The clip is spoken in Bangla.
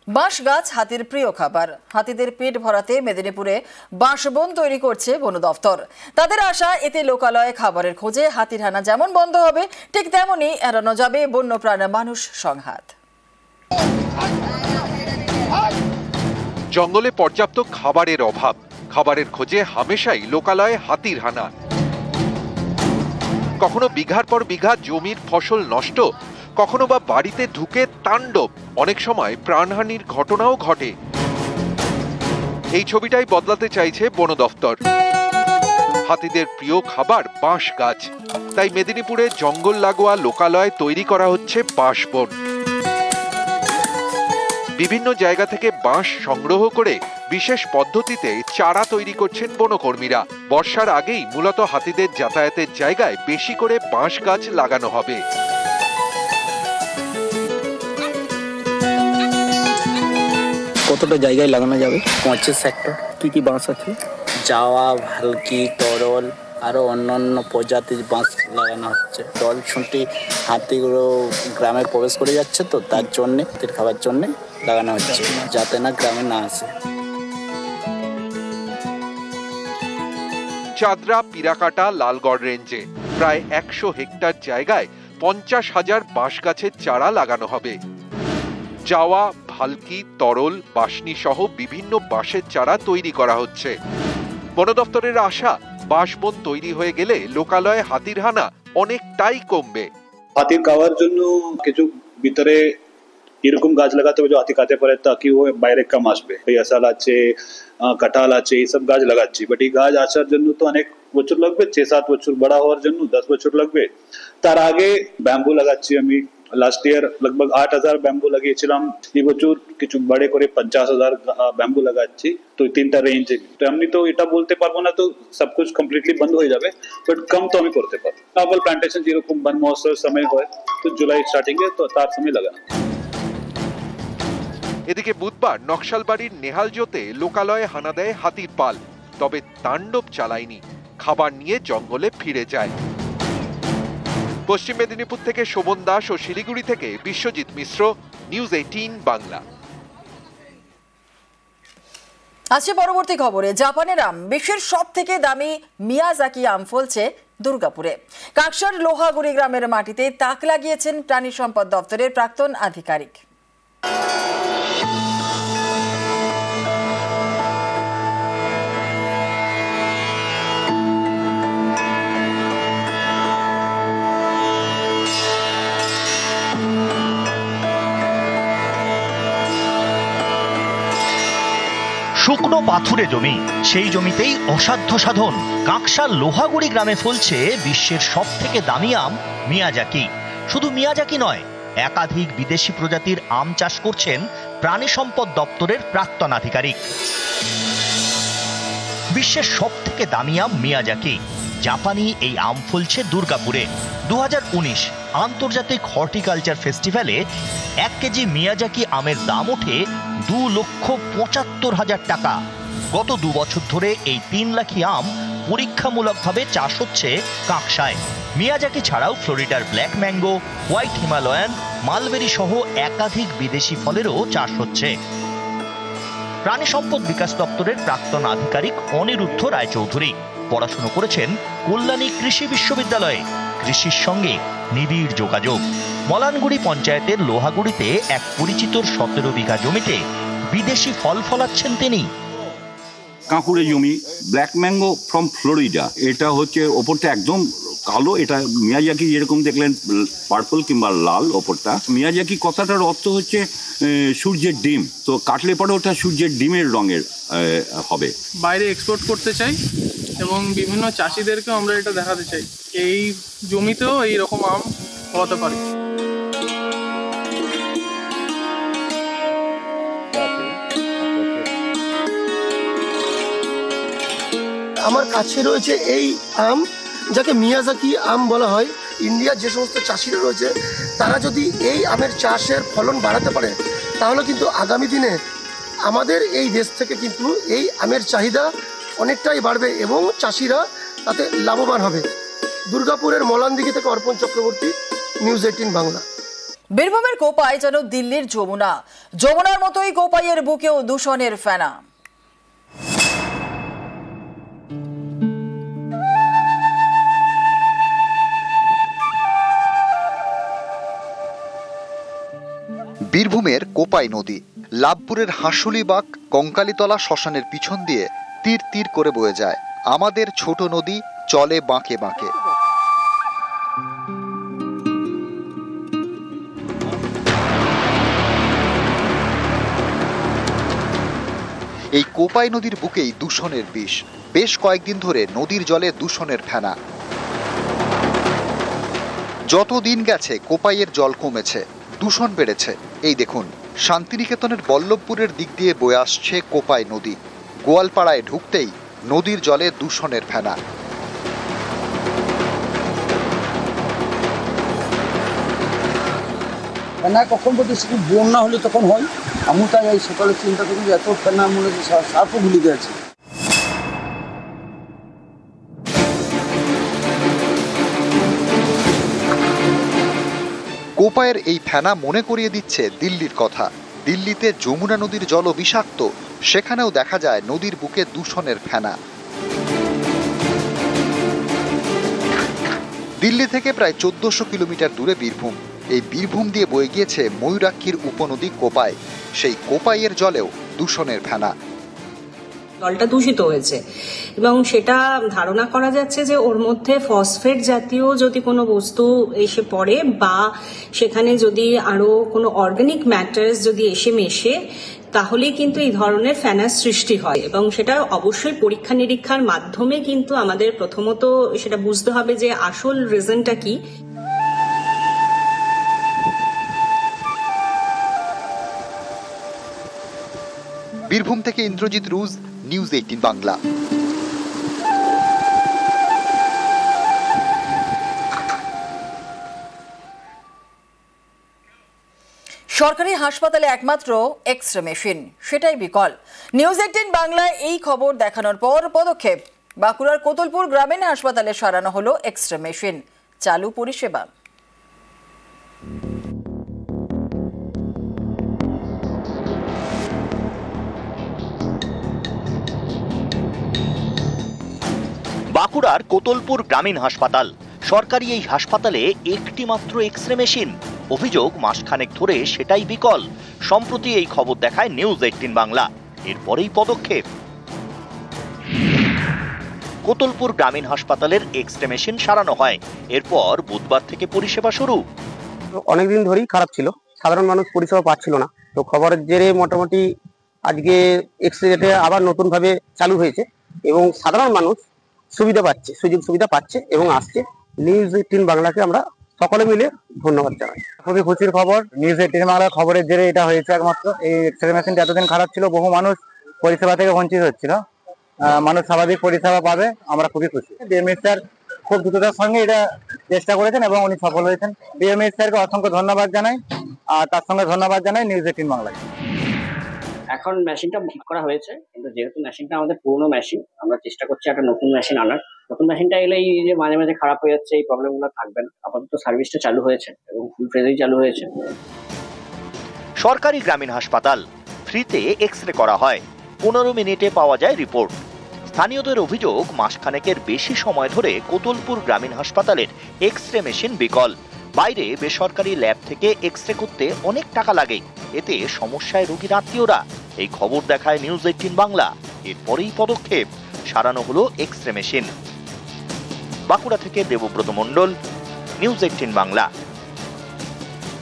বাঁশ গাছ হাতির প্রিয় খাবার। হাতিদের পেট ভরাতে মেদিনীপুরে বাঁশবন তৈরি করছে বন দফতর। তাদের আশা, এতে লোকালয়ে খাবারের খোঁজে হাতির হানা যেমন বন্ধ হবে, ঠিক তেমনি এড়ানো যাবে বন্যপ্রাণ মানুষ সংঘাত। জঙ্গলে পর্যাপ্ত খাবারের অভাব, খাবারের খোঁজে হামেশাই লোকালয়ে হাতির হানা। কখনো বিঘার পর বিঘা জমির ফসল নষ্ট, কখনো বা বাড়িতে ঢুকে তাণ্ডব, অনেক সময় প্রাণহানির ঘটনাও ঘটে। এই ছবিটাই বদলাতে চাইছে বন দফতর। হাতিদের প্রিয় খাবার বাঁশ গাছ, তাই মেদিনীপুরে জঙ্গল লাগোয়া লোকালয় তৈরি করা হচ্ছে বাঁশবন। বিভিন্ন জায়গা থেকে বাঁশ সংগ্রহ করে বিশেষ পদ্ধতিতে চারা তৈরি করছেন বনকর্মীরা। বর্ষার আগেই মূলত হাতিদের যাতায়াতের জায়গায় বেশি করে বাঁশ গাছ লাগানো হবে। কতটা জায়গায় লাগানো যাবে? 25 হেক্টর। কি কি বাঁশ আছে? জাওয়া, ভালকি, তরল, আরো অন্যান্য প্রজাতির বাঁশ লাগানো হচ্ছে। দল ছুটি হাতিগুলো গ্রামে প্রবেশ করে যাচ্ছে, তো তার জন্য হাতির খাবার জন্য লাগানো হচ্ছে, যাতে না গ্রামে না আসে। চাদরা, পিরাকাটা, লালগড় রেঞ্জে প্রায় 100 হেক্টর জায়গায় 50,000 বাঁশ গাছের চারা লাগানো হবে। জাওয়া, ভালকি, তরল, বাঁশনি সহ বিভিন্ন বাঁশের চারা তৈরি করা হচ্ছে। বন দফতরের আশা, বাঁশবন তৈরি হয়ে গেলে লোকালয়ে হাতির হানা অনেকটাই কমবে। হাতির খাওয়ার জন্য কিছু ভিতরে এরকম গাছ লাগাতে হবে যে হাতি খাতে পারে, তাকি ও বাইরে কম আসবে। পেয়াসাল আছে, কাঁঠাল আছে, এইসব গাছ লাগাচ্ছি। বাট এই গাছ আসার জন্য তো অনেক বছর লাগবে, 6-7 বছর, বড় হওয়ার জন্য 10 বছর লাগবে। তার আগে ব্যাম্বু লাগাচ্ছি আমি। লাস্ট ইয়ার লগভগ 8,000 ব্যাম্বু লাগিয়েছিলাম। এই বছর কিছু বড়ে করে 50,000 ব্যাম্বু লাগাচ্ছি। তো 3টা রেঞ্জে। তো এমনি তো এটা বলতে পারবো না তো সব কিছু কমপ্লিটলি বন্ধ হয়ে যাবে, বাট কম তো আমি করতে পারবো। নভেল প্লান্টেশন যেরকম বন মহোৎসব সময় হয়, তো জুলাই স্টার্টিং এ, তো তার সময় লাগানো। এদিকে বুধবার নকশালবাড়ির নেহালজোতে লোকালয়ে হানা দেয় হাতির পাল, তবে তাণ্ডব চালায়নি, খাবার নিয়ে জঙ্গলে ফিরে যায়। পশ্চিম মেদিনীপুর থেকে শোভন দাস ও শিলিগুড়ি থেকে বিশ্বজিৎ মিশ্র, নিউজ 18 বাংলা। আজকে পরবর্তী খবরে, জাপানের আম, বিশ্বের সব থেকে দামি মিয়াজাকি আম ফলছে দুর্গাপুরে। কাকসার লোহাগুড়ি গ্রামের মাটিতে তাক লাগিয়েছেন প্রাণী সম্পদ দপ্তরের প্রাক্তন আধিকারিক। শুকনো পাথুরে জমি, সেই জমিতেই অসাধ্য সাধন। কাকসার লোহাগুড়ি গ্রামে ফলছে বিশ্বের সব থেকে দামি আম মিয়াজাকি। শুধু মিয়াজাকি নয়, একাধিক বিদেশি প্রজাতির আম চাষ করছেন প্রাণী সম্পদ দপ্তরের প্রাক্তন আধিকারিক। বিশ্বের সব থেকে দামি আম মিয়াজাকি। জাপানি এই আম ফলছে দুর্গাপুরে। 2019 আন্তর্জাতিক হর্টিকালচার ফেস্টিভ্যালে 1 কেজি মিয়াজাকি আমের দাম ওঠে 2,75,000 টাকা। গত 2 বছর ধরে এই 3 লাখি আম পরীক্ষামূলকভাবে চাষ হচ্ছে কাকসায়। মিয়াজাকি ছাড়াও ফ্লোরিডার black mango, white Himalayan, mulberry সহ একাধিক বিদেশি ফলেরও চাষ হচ্ছে। প্রাণী সম্পদ বিকাশ দপ্তরের প্রাক্তন আধিকারিক অনিরুদ্ধ রায়চৌধুরী পড়াশুনো করেছেন কল্যাণী কৃষি বিশ্ববিদ্যালয়ে। কৃষির সঙ্গে নিবিড় যোগাযোগ। মলানগুড়ি পঞ্চায়েতের লোহাগুড়িতে এক পরিচিতর 17 বিঘা জমিতে বিদেশি ফল ফলাচ্ছেন তিনি। কাঁকুড়ে জমি, ব্ল্যাক ম্যাঙ্গো ফ্রম ফ্লোরিডা। এটা হচ্ছে ওপরটা একদম কালো, এটা মিয়াজাকি যেরকম দেখলেন পার্পল কিংবা লাল ওপরটা। মিয়াজাকি কথাটার অর্থ হচ্ছে সূর্যের ডিম, তো কাটলে পরে ওটা সূর্যের ডিমের রঙের হবে। বাইরে এক্সপোর্ট করতে চাই এবং বিভিন্ন চাষিদেরকেও আমরা এটা দেখাতে চাই, এই জমিতেও এই রকম আম হতে পারে। আমার কাছে রয়েছে এই আম, যাকে মিয়াজাকি আম বলা হয়। ইন্ডিয়ার যে সমস্ত চাষিরা রয়েছে, তারা যদি এই আমের চাষের ফলন বাড়াতে পারে, তাহলে কিন্তু আগামী দিনে আমাদের এই দেশ থেকে কিন্তু এই আমের চাহিদা অনেকটাই বাড়বে এবং চাষিরা তাতে লাভবান হবে। দুর্গাপুরের মলানদিঘি থেকে অর্পণ চক্রবর্তী, নিউজ 18 বাংলা। বীরভূমের কোপাই যেন দিল্লির যমুনা, যমুনার মতোই কোপাইয়ের বুকেও দূষণের ফেনা। বীরভূমের কোপাই নদী লাভপুরের হাঁসুলিবাগ কঙ্কালীতলা শ্মশানের পিছন দিয়ে তীর তীর করে বয়ে যায়। আমাদের ছোট নদী চলে বাঁকে বাঁকে। এই কোপাই নদীর বুকেই দূষণের বিষ। বেশ কয়েকদিন ধরে নদীর জলে দূষণের ফেনা। যত দিন গেছে কোপাইয়ের জল কমেছে, দূষণ বেড়েছে। এই দেখুন, শান্তিনিকেতনের বল্লভপুরের দিক দিয়ে বয়ে আসছে কোপাই নদী। গোয়ালপাড়ায় ঢুকতেই নদীর জলে দূষণের ফেনা। ফেনা কখন বলতে শুধু বন্যা হলে তখন হয়। আমি তাই এই সকালে চিন্তা করি যে এত ফেনা মনে হচ্ছে সাপও ভুলে গেছে। কোপাইয়ের এই ফেনা মনে করিয়ে দিচ্ছে দিল্লির কথা। দিল্লিতে যমুনা নদীর জল বিষাক্ত, সেখানেও দেখা যায় নদীর বুকে দূষণের ফেনা। দিল্লি থেকে প্রায় 1400 কিলোমিটার দূরে বীরভূম। এই বীরভূম দিয়ে বয়ে গিয়েছে ময়ূরাক্ষীর উপনদী কোপাই। সেই কোপাইয়ের জলেও দূষণের ফেনা। জলটা দূষিত হয়েছে এবং সেটা ধারণা করা যাচ্ছে যে ওর মধ্যে ফসফেট জাতীয় যদি কোনো বস্তু এসে পড়ে বা সেখানে যদি আরো কোনো অর্গানিক ম্যাটার্স যদি এসে মেশে তাহলেই কিন্তু এই ধরনের ফেনার সৃষ্টি হয় এবং সেটা অবশ্যই পরীক্ষা নিরীক্ষার মাধ্যমে কিন্তু আমাদের প্রথমত সেটা বুঝতে হবে যে আসল রিজনটা কি। বীরভূম থেকে ইন্দ্রজিৎ রুজ, নিউজ 18 বাংলা। সরকারি হাসপাতালে একমাত্র এক্স-রে মেশিন, সেটাই বিকল। নিউজ 18 বাংলায় এই খবর দেখানোর পর পদক্ষেপ। বাঁকুড়ার কোতলপুর গ্রামীণ হাসপাতালে সরানো হলো এক্স-রে মেশিন, চালু পরিষেবা। বাঁকুড়ার কোতলপুর গ্রামীণ হাসপাতাল। সরকারি এই হাসপাতালে একটি মাত্র এক্স-রে মেশিন। অভিযোগ মাসখানেক ধরে সেটাই বিকল। সম্প্রতি এই খবর দেখায় নিউজ 18 বাংলা। এরপরেই পদক্ষেপ। কোতলপুর গ্রামীণ হাসপাতালের এক্স-রে মেশিন সারানো হয়। এরপর বুধবার থেকে পরিষেবা শুরু। অনেকদিন ধরেই খারাপ ছিল, সাধারণ মানুষ পরিষেবা পাচ্ছিল না। তো খবরের জেরে মোটামুটি আজকে এক্স-রে আবার নতুন ভাবে চালু হয়েছে এবং সাধারণ মানুষ সুবিধা পাচ্ছে, সুযোগ সুবিধা পাচ্ছে এবং আসছে। নিউজ 18 বাংলাকে আমরা সকলে মিলে ধন্যবাদ জানাই। খুবই খুশির খবর। নিউজ 18 বাংলার খবরের জেরে এটা হয়েছে একমাত্র। এই এক্স-রে মেশিনটা এতদিন খারাপ ছিল, বহু মানুষ পরিষেবা থেকে বঞ্চিত হচ্ছিল। মানুষ স্বাভাবিক পরিষেবা পাবে, আমরা খুবই খুশি। ডিএমএস স্যার খুব দ্রুততার সঙ্গে এটা চেষ্টা করেছেন এবং উনি সফল হয়েছেন। ডিএমএস স্যারকে অসংখ্য ধন্যবাদ জানাই, আর তার সঙ্গে ধন্যবাদ জানাই নিউজ 18 বাংলায়। এখন মেশিনটা ঠিক করা হয়েছে, কিন্তু যেহেতু মেশিনটা আমাদের পুরনো মেশিন, আমরা চেষ্টা করছি একটা নতুন মেশিন আনার। নতুন মেশিনটা এলেই যে মাঝে মাঝে খারাপ হয়ে যাচ্ছে, এই প্রবলেমগুলো থাকবে না। আপাতত সার্ভিসটা চালু হয়েছে এবং ফুল ফ্রেজেই চালু হয়েছে। সরকারি গ্রামীণ হাসপাতাল, ফ্রিতে এক্স-রে করা হয়, 15 মিনিটে পাওয়া যায় রিপোর্ট। স্থানীয়দের অভিযোগ মাসখানেকের বেশি সময় ধরে কোতলপুর গ্রামীণ হাসপাতালের এক্স-রে মেশিন বিকল। বাইরে বেসরকারি ল্যাব থেকে এক্স-রে করতে অনেক টাকা লাগে, এতে সমস্যায় রোগীর আত্মীয়রা। এই খবর দেখায় নিউজ 18 বাংলা। এরপরেই পদক্ষেপ, সারানো হলো এক্স-রে মেশিন। বাঁকুড়া থেকে দেবব্রত মণ্ডল, নিউজ 18 বাংলা।